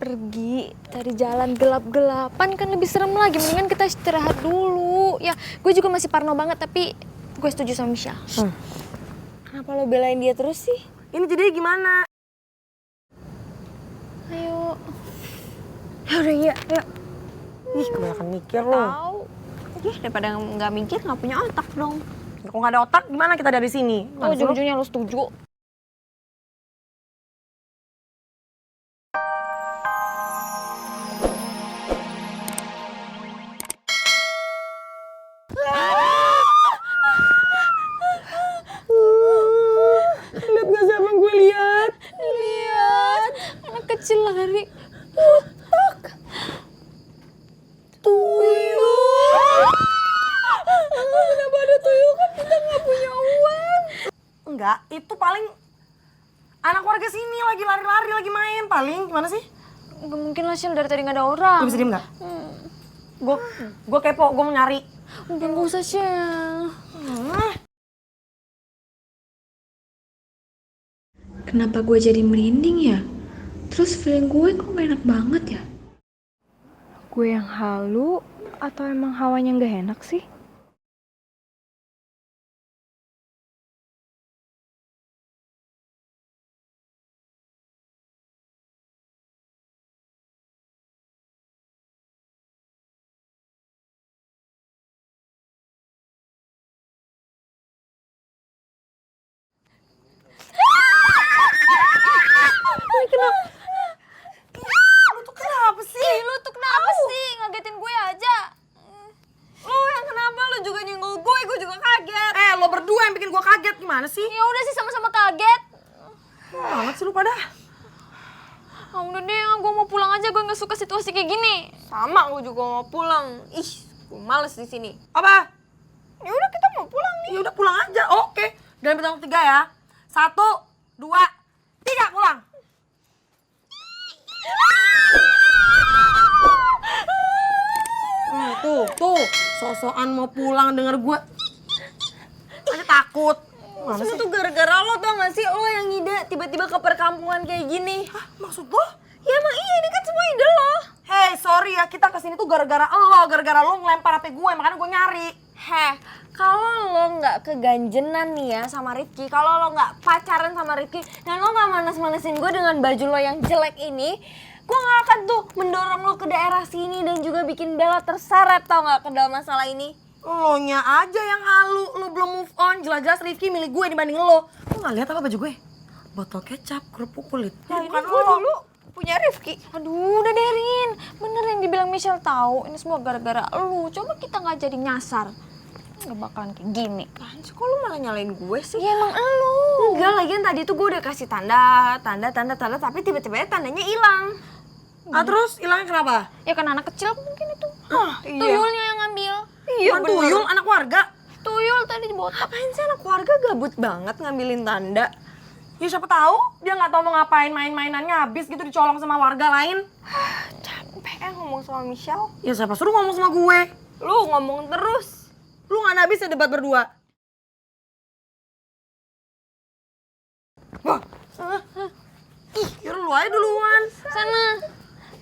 pergi cari jalan gelap-gelapan kan lebih serem lagi. Mendingan kita istirahat dulu. Ya, gue juga masih parno banget tapi gue setuju sama Michelle. Kenapa lo belain dia terus sih? Ini jadinya gimana? Ayo. Yaudah iya, ayo. Ih, kebanyakan mikir lo. Tahu. Ya, daripada nggak mikir nggak punya otak dong. Kalau nggak ada otak, gimana kita dari sini? Oh, ujung-ujungnya lo setuju. Lihat gak siapa yang gue lihat? Lihat, anak kecil lari. Otak. Tuyul. Kenapa ada tuyul kan kita nggak punya uang? Enggak, itu paling anak warga sini lagi lari-lari, lagi main. Paling gimana sih? Nggak mungkin lah, Shil, dari tadi nggak ada orang. Lo bisa diem nggak? Gue kepo, gue mau nyari. Udah nggak usah, Shil. Kenapa gue jadi merinding ya? Terus feeling gue kok gak enak banget ya? Gue yang halu atau emang hawanya nggak enak sih? Lu tuh kenapa sih? Lu tuh kenapa sih? Ngagetin gue aja. Lu yang kenapa? Lu juga nyenggol gue juga kaget. Lo berdua yang bikin gue kaget, gimana sih? Ya udah sih, sama-sama kaget. Banget sih lu pada. Ah, udah deh, gue mau pulang aja. Gue nggak suka situasi kayak gini. Sama, gue juga mau pulang. Ih, gue males di sini. Apa? Ya udah kita mau pulang nih. Ya udah pulang aja. Oke. Dalam hitungan 3 ya. 1, 2, 3 pulang. Tuh, sosokan mau pulang denger gue. Aja takut. Mana Semua sih? tuh gara-gara lo, tau gak sih? Lo yang ngide tiba-tiba ke perkampungan kayak gini. Hah, maksud lo? Ya emang iya, ini kan semua ide lo. Hey, sorry ya, kita kesini tuh gara-gara lo ngelempar HP gue, makanya gue nyari. Heh, kalau lo nggak keganjenan nih ya sama Rifki, kalau lo nggak pacaran sama Rifki, dan lo nggak manas-manasin gue dengan baju lo yang jelek ini, gue nggak akan tuh mendorong lo ke daerah sini dan juga bikin Bella terseret, tau nggak, ke dalam masalah ini. Lo nya aja yang halu, lo belum move on, jelas-jelas Rifki milih gue dibanding lo. Lo gak lihat apa baju gue? Botol kecap, kerupuk kulit. Nah, Bukan ini gue lo. dulu punya Rifki. Aduh, udah deh, Rin. Bener yang dibilang Michelle tahu. Ini semua gara-gara lu. Coba kita nggak jadi nyasar. Nggak bakalan kayak gini. Kan, kok lo malah nyalain gue sih? Ya emang elu. Enggak, lagian tadi tuh gue udah kasih tanda, tapi tiba-tiba tandanya hilang. Ah terus hilangnya kenapa? Ya kan anak kecil mungkin itu. Iya. Tuyulnya yang ngambil. Iya, Bukan tuyul, anak warga. Tuyul tadi di botak. Apaan sih anak keluarga gabut banget ngambilin tanda? Ya siapa tahu dia nggak tahu mau ngapain, main-mainannya habis gitu dicolong sama warga lain. Capek ngomong sama Michelle. Ya siapa suruh ngomong sama gue? Lu ngomong terus. Lu nggak habis ya debat berdua. Wah, ih, kira lu aja duluan. Sana.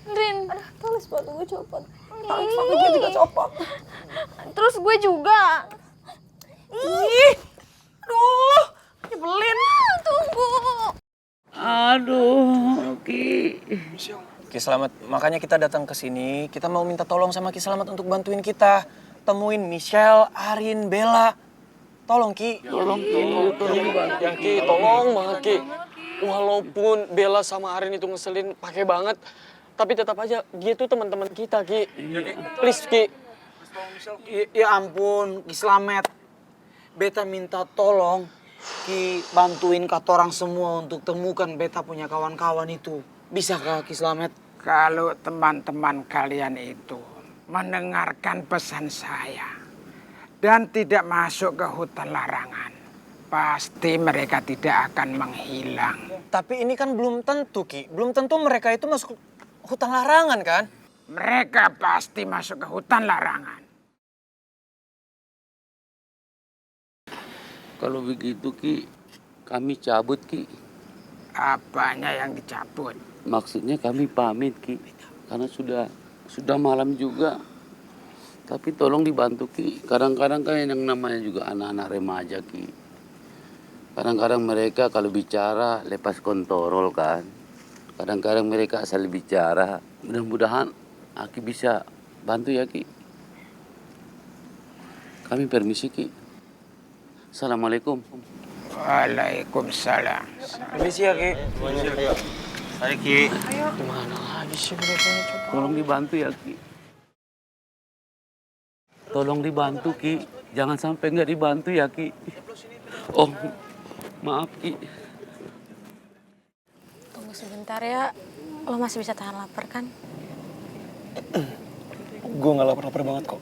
Rin. Tali sepatu gue copot. Tali sepatu gue juga copot. Terus gue juga. Ih, aduh, nyebelin. Tunggu. Aduh, Ki. Ki Slamet, makanya kita datang ke sini, kita mau minta tolong sama Ki Slamet untuk bantuin kita. Temuin Michelle, Arin, Bella. Tolong Ki. Tolong, Ya Ki, tolong banget Ki. Walaupun Bella sama Arin itu ngeselin pakai banget, tapi tetap aja dia tuh teman-teman kita Ki. Please Ki. Ya ampun, Ki Slamet. Beta minta tolong Ki bantuin katorang semua untuk temukan beta punya kawan-kawan itu. Bisa kah Ki Slamet? Kalau teman-teman kalian itu mendengarkan pesan saya dan tidak masuk ke hutan larangan, pasti mereka tidak akan menghilang. Tapi ini kan belum tentu Ki, belum tentu mereka itu masuk hutan larangan kan? Mereka pasti masuk ke hutan larangan. Kalau begitu Ki, kami cabut Ki. Apanya yang dicabut? maksudnya kami pamit Ki, karena sudah malam juga. Tapi tolong dibantu Ki, kadang-kadang kan yang namanya juga anak-anak remaja Ki. Kadang-kadang mereka kalau bicara lepas kontrol kan. Kadang-kadang mereka asal bicara. Mudah-mudahan Aki bisa bantu ya Ki. Kami permisi Ki. Assalamualaikum. Waalaikumsalam. Permisi ya Ki. Mari Ki. Gimana lagi sih bapaknya coba? Tolong dibantu ya Ki. Tolong dibantu Ki. Jangan sampai nggak dibantu ya Ki. Oh, maaf Ki. Tunggu sebentar ya. Lo masih bisa tahan lapar kan? Gue nggak lapar-lapar banget kok.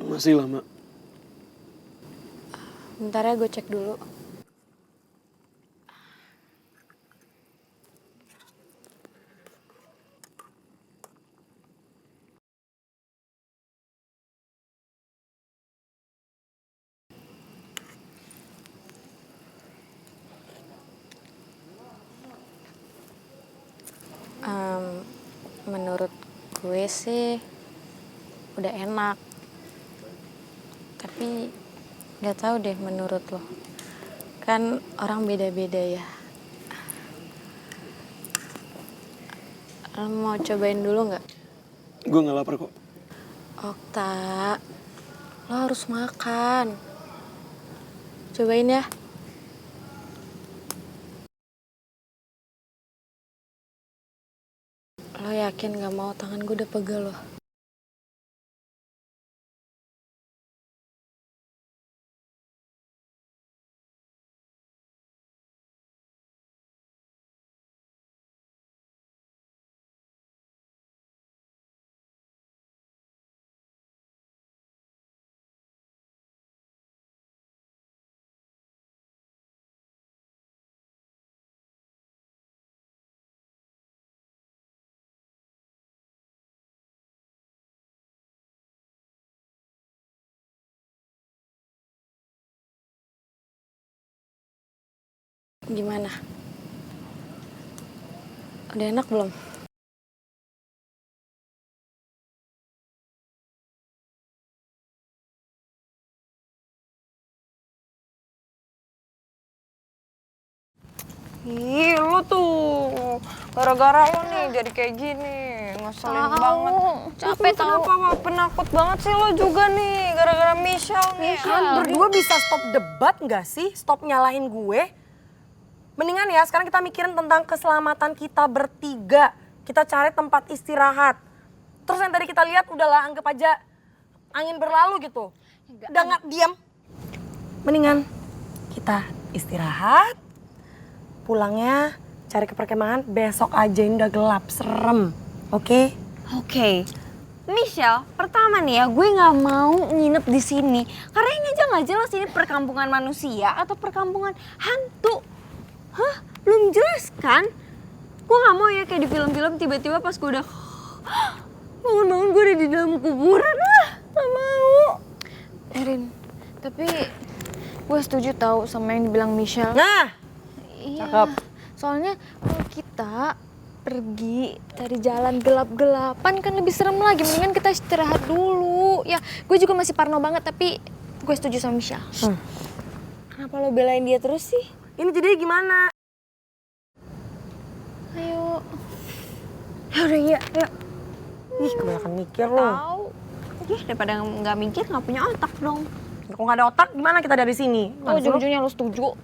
Masih lama. Bentar ya, gue cek dulu. Menurut gue sih udah enak. Tapi nggak tahu deh menurut lo. Kan orang beda-beda ya. Lo mau cobain dulu nggak? Gue nggak lapar kok. Okta, lo harus makan. Cobain ya. Lo yakin gak mau tangan gue udah pegel loh? Gimana? Udah enak belum? Ih, lo tuh gara-gara lo nih jadi kayak gini, ngeselin banget. Capek Lo kenapa penakut banget sih lo juga nih, gara-gara Michelle nih. Kalian berdua bisa stop debat nggak sih? Stop nyalahin gue. Mendingan ya, sekarang kita mikirin tentang keselamatan kita bertiga. Kita cari tempat istirahat. Terus yang tadi kita lihat, udahlah anggap aja angin berlalu gitu. Udah nggak diam. Mendingan kita istirahat. Pulangnya cari ke perkemahan, besok aja ini udah gelap, serem. Oke? Oke. Michelle, pertama nih ya, gue nggak mau nginep di sini karena ini aja nggak jelas ini perkampungan manusia atau perkampungan hantu. Hah? Belum jelas kan? Gue nggak mau ya kayak di film-film tiba-tiba pas gue udah bangun-bangun gue udah di dalam kuburan. Gak mau. Erin, tapi gue setuju tau sama yang dibilang Michelle. Nah, Iya, cakep. soalnya kalau kita pergi cari jalan gelap-gelapan kan lebih serem lagi. Mendingan kita istirahat dulu. Ya, gue juga masih parno banget tapi gue setuju sama Michelle. Kenapa lo belain dia terus sih? Ini jadinya gimana? Ayo. Ya udah iya, ayo. Ih, kebanyakan mikir lo. Tahu. Ya daripada nggak mikir nggak punya otak dong. Kalau nggak ada otak, gimana kita dari sini? Oh, ujung-ujungnya lo setuju.